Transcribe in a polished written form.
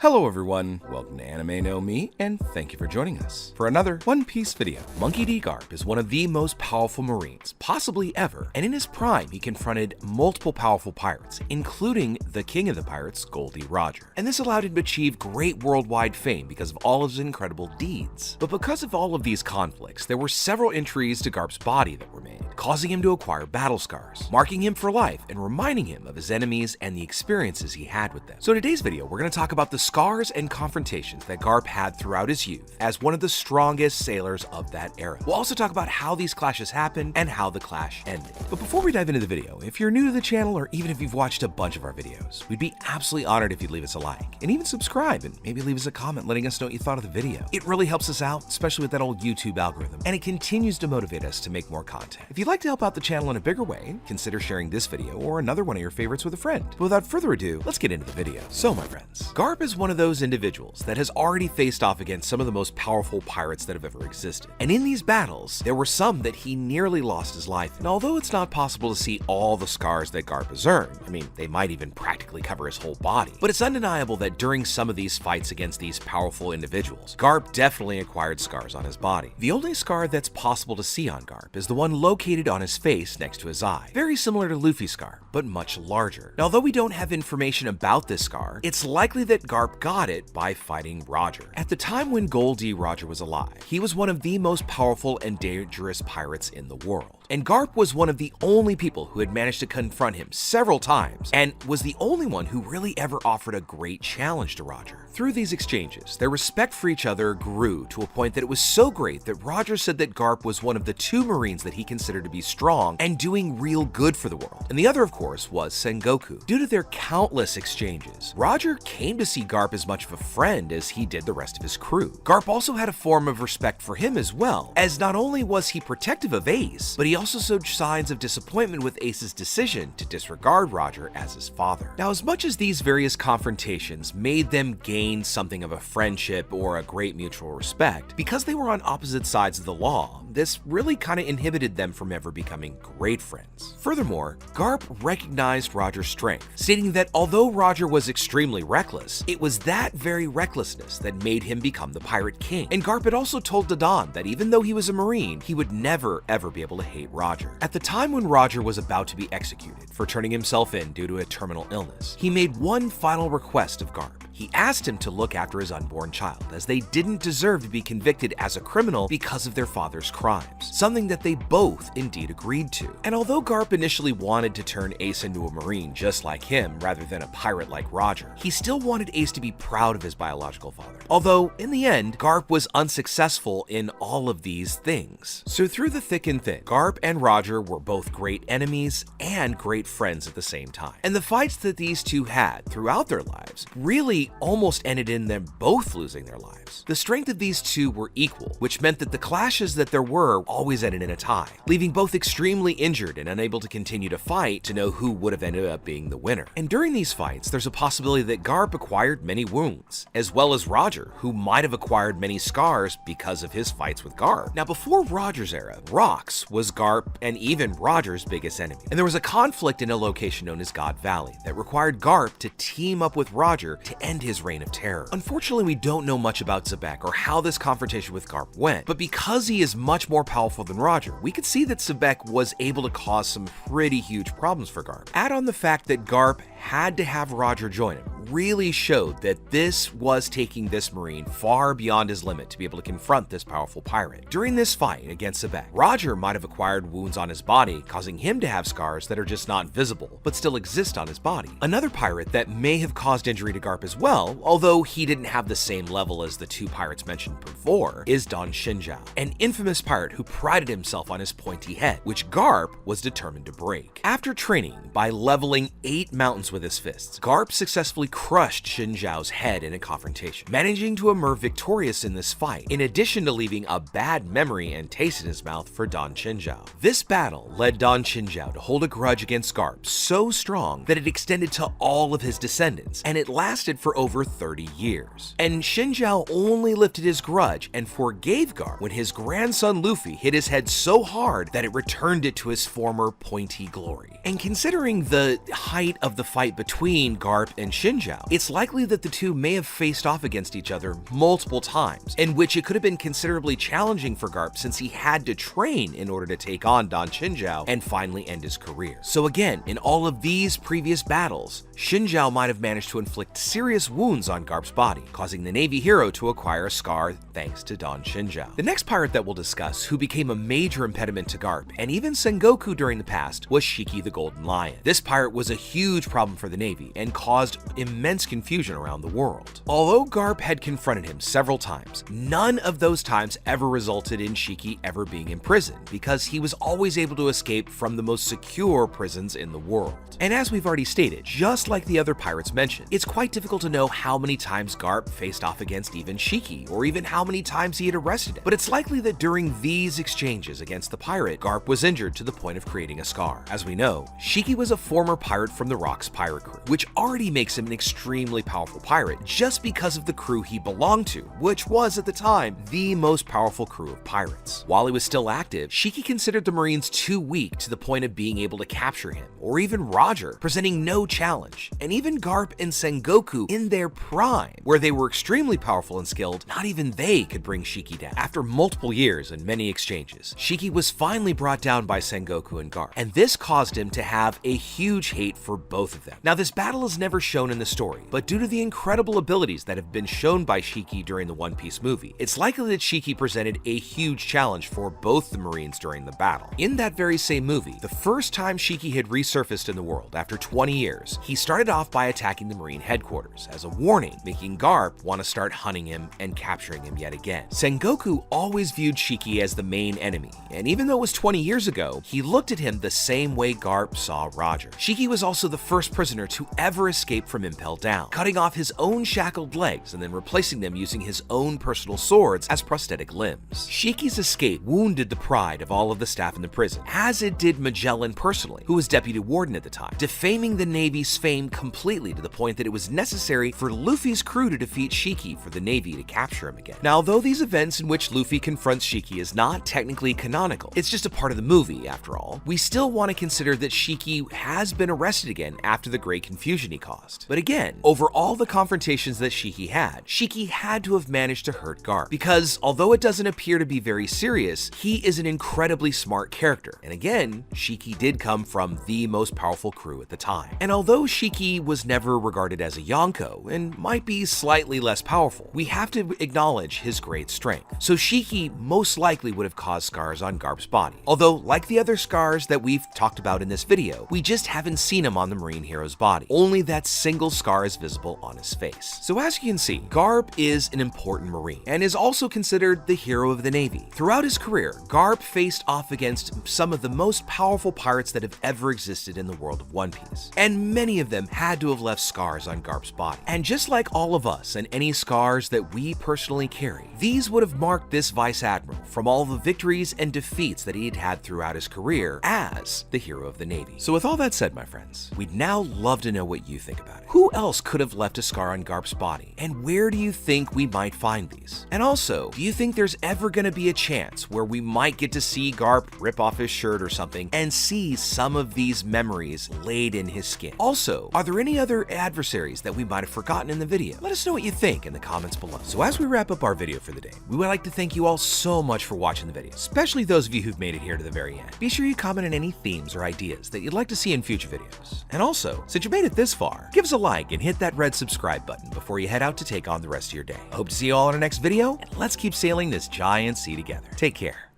Hello everyone, welcome to Anime No Me, and thank you for joining us for another One Piece video. Monkey D. Garp is one of the most powerful marines, possibly ever, and in his prime he confronted multiple powerful pirates, including the king of the pirates, Gol D. Roger. And this allowed him to achieve great worldwide fame because of all of his incredible deeds. But because of all of these conflicts, there were several injuries to Garp's body that were made, causing him to acquire battle scars, marking him for life and reminding him of his enemies and the experiences he had with them. So in today's video, we're going to talk about the scars and confrontations that Garp had throughout his youth as one of the strongest sailors of that era. We'll also talk about how these clashes happened and how the clash ended. But before we dive into the video, if you're new to the channel or even if you've watched a bunch of our videos, we'd be absolutely honored if you'd leave us a like and even subscribe and maybe leave us a comment letting us know what you thought of the video. It really helps us out, especially with that old YouTube algorithm, and it continues to motivate us to make more content. If you'd like to help out the channel in a bigger way, consider sharing this video or another one of your favorites with a friend. But without further ado, let's get into the video. So my friends, Garp is one of those individuals that has already faced off against some of the most powerful pirates that have ever existed. And in these battles, there were some that he nearly lost his life. And although it's not possible to see all the scars that Garp has earned, I mean, they might even practically cover his whole body, but it's undeniable that during some of these fights against these powerful individuals, Garp definitely acquired scars on his body. The only scar that's possible to see on Garp is the one located on his face next to his eye, very similar to Luffy's scar, but much larger. Now, although we don't have information about this scar, it's likely that Garp got it by fighting Roger. At the time when Gol D. Roger was alive, he was one of the most powerful and dangerous pirates in the world. And Garp was one of the only people who had managed to confront him several times, and was the only one who really ever offered a great challenge to Roger. Through these exchanges, their respect for each other grew to a point that it was so great that Roger said that Garp was one of the two marines that he considered to be strong and doing real good for the world. And the other, of course, was Sengoku. Due to their countless exchanges, Roger came to see Garp as much of a friend as he did the rest of his crew. Garp also had a form of respect for him as well, as not only was he protective of Ace, but he also showed signs of disappointment with Ace's decision to disregard Roger as his father. Now, as much as these various confrontations made them gain something of a friendship or a great mutual respect, because they were on opposite sides of the law, this really kind of inhibited them from ever becoming great friends. Furthermore, Garp recognized Roger's strength, stating that although Roger was extremely reckless, it was that very recklessness that made him become the Pirate King. And Garp had also told Dadan that even though he was a Marine, he would never ever be able to hate Roger. At the time when Roger was about to be executed for turning himself in due to a terminal illness, he made one final request of Garp. He asked him to look after his unborn child, as they didn't deserve to be convicted as a criminal because of their father's crimes, something that they both indeed agreed to. And although Garp initially wanted to turn Ace into a Marine just like him rather than a pirate like Roger, he still wanted Ace to be proud of his biological father. Although, in the end, Garp was unsuccessful in all of these things. So through the thick and thin, Garp and Roger were both great enemies and great friends at the same time. And the fights that these two had throughout their lives really almost ended in them both losing their lives. The strength of these two were equal, which meant that the clashes that there were always ended in a tie, leaving both extremely injured and unable to continue to fight to know who would have ended up being the winner. And during these fights, there's a possibility that Garp acquired many wounds, as well as Roger, who might have acquired many scars because of his fights with Garp. Now, before Roger's era, Rocks was Garp and even Roger's biggest enemy, and there was a conflict in a location known as God Valley that required Garp to team up with Roger to end his reign of terror. Unfortunately, we don't know much about Sebek or how this confrontation with Garp went, but because he is much more powerful than Roger, we could see that Sebek was able to cause some pretty huge problems for Garp. Add on the fact that Garp had to have Roger join him really showed that this was taking this Marine far beyond his limit to be able to confront this powerful pirate. During this fight against Sebek, Roger might have acquired wounds on his body, causing him to have scars that are just not visible, but still exist on his body. Another pirate that may have caused injury to Garp as well, although he didn't have the same level as the two pirates mentioned before, is Don Chinjao, an infamous pirate who prided himself on his pointy head, which Garp was determined to break. After training by leveling 8 mountains with his fists, Garp successfully crushed Chinjao's head in a confrontation, managing to emerge victorious in this fight, in addition to leaving a bad memory and taste in his mouth for Don Chinjao. This battle led Don Chinjao to hold a grudge against Garp so strong that it extended to all of his descendants, and it lasted for over 30 years. And Chinjao only lifted his grudge and forgave Garp when his grandson Luffy hit his head so hard that it returned it to his former pointy glory. And considering the height of the fight between Garp and Chinjao, Chinjao, it's likely that the two may have faced off against each other multiple times, in which it could have been considerably challenging for Garp since he had to train in order to take on Don Chinjao and finally end his career. So again, in all of these previous battles, Chinjao might have managed to inflict serious wounds on Garp's body, causing the Navy hero to acquire a scar thanks to Don Chinjao. The next pirate that we'll discuss, who became a major impediment to Garp and even Sengoku during the past, was Shiki the Golden Lion. This pirate was a huge problem for the Navy and caused immense confusion around the world. Although Garp had confronted him several times, none of those times ever resulted in Shiki ever being imprisoned, because he was always able to escape from the most secure prisons in the world. And as we've already stated, just like the other pirates mentioned, it's quite difficult to know how many times Garp faced off against even Shiki, or even how many times he had arrested him. But it's likely that during these exchanges against the pirate, Garp was injured to the point of creating a scar. As we know, Shiki was a former pirate from the Rock's pirate crew, which already makes him an extremely powerful pirate just because of the crew he belonged to, which was at the time the most powerful crew of pirates. While he was still active, Shiki considered the Marines too weak to the point of being able to capture him, or even Roger, presenting no challenge. And even Garp and Sengoku in their prime, where they were extremely powerful and skilled, not even they could bring Shiki down. After multiple years and many exchanges, Shiki was finally brought down by Sengoku and Garp, and this caused him to have a huge hate for both of them. Now, this battle is never shown in the story, but due to the incredible abilities that have been shown by Shiki during the One Piece movie, it's likely that Shiki presented a huge challenge for both the Marines during the battle. In that very same movie, the first time Shiki had resurfaced in the world after 20 years, he started off by attacking the Marine headquarters as a warning, making Garp want to start hunting him and capturing him yet again. Sengoku always viewed Shiki as the main enemy, and even though it was 20 years ago, he looked at him the same way Garp saw Roger. Shiki was also the first prisoner to ever escape from Impel Down, cutting off his own shackled legs and then replacing them using his own personal swords as prosthetic limbs. Shiki's escape wounded the pride of all of the staff in the prison, as it did Magellan personally, who was deputy warden at the time, defaming the Navy's fame completely to the point that it was necessary for Luffy's crew to defeat Shiki for the Navy to capture him again. Now, although these events in which Luffy confronts Shiki is not technically canonical, it's just a part of the movie after all, we still want to consider that Shiki has been arrested again after the great confusion he caused. But again, over all the confrontations that Shiki had to have managed to hurt Garp, because although it doesn't appear to be very serious, he is an incredibly smart character. And again, Shiki did come from the most powerful crew at the time. And although Shiki was never regarded as a Yonko and might be slightly less powerful, we have to acknowledge his great strength. So Shiki most likely would have caused scars on Garp's body. Although, like the other scars that we've talked about in this video, we just haven't seen him on the Marine hero's body. Only that single scar is visible on his face. So as you can see, Garp is an important Marine and is also considered the hero of the Navy. Throughout his career, Garp faced off against some of the most powerful pirates that have ever existed in the world of One Piece, and many of them had to have left scars on Garp's body. And just like all of us and any scars that we personally carry, these would have marked this Vice Admiral from all the victories and defeats that he had had throughout his career as the hero of the Navy. So with all that said, my friends, we'd now love to know what you think about it. Who else could have left a scar on Garp's body, and where do you think we might find these? And also, do you think there's ever going to be a chance where we might get to see Garp rip off his shirt or something and see some of these memories laid in his skin? Also, are there any other adversaries that we might have forgotten in the video? Let us know what you think in the comments below. So as we wrap up our video for the day, we would like to thank you all so much for watching the video, especially those of you who've made it here to the very end. Be sure you comment on any themes or ideas that you'd like to see in future videos. And also, since you made it this far, give us a like and hit that red subscribe button before you head out to take on the rest of your day. I hope to see you all in our next video, and let's keep sailing this giant sea together. Take care.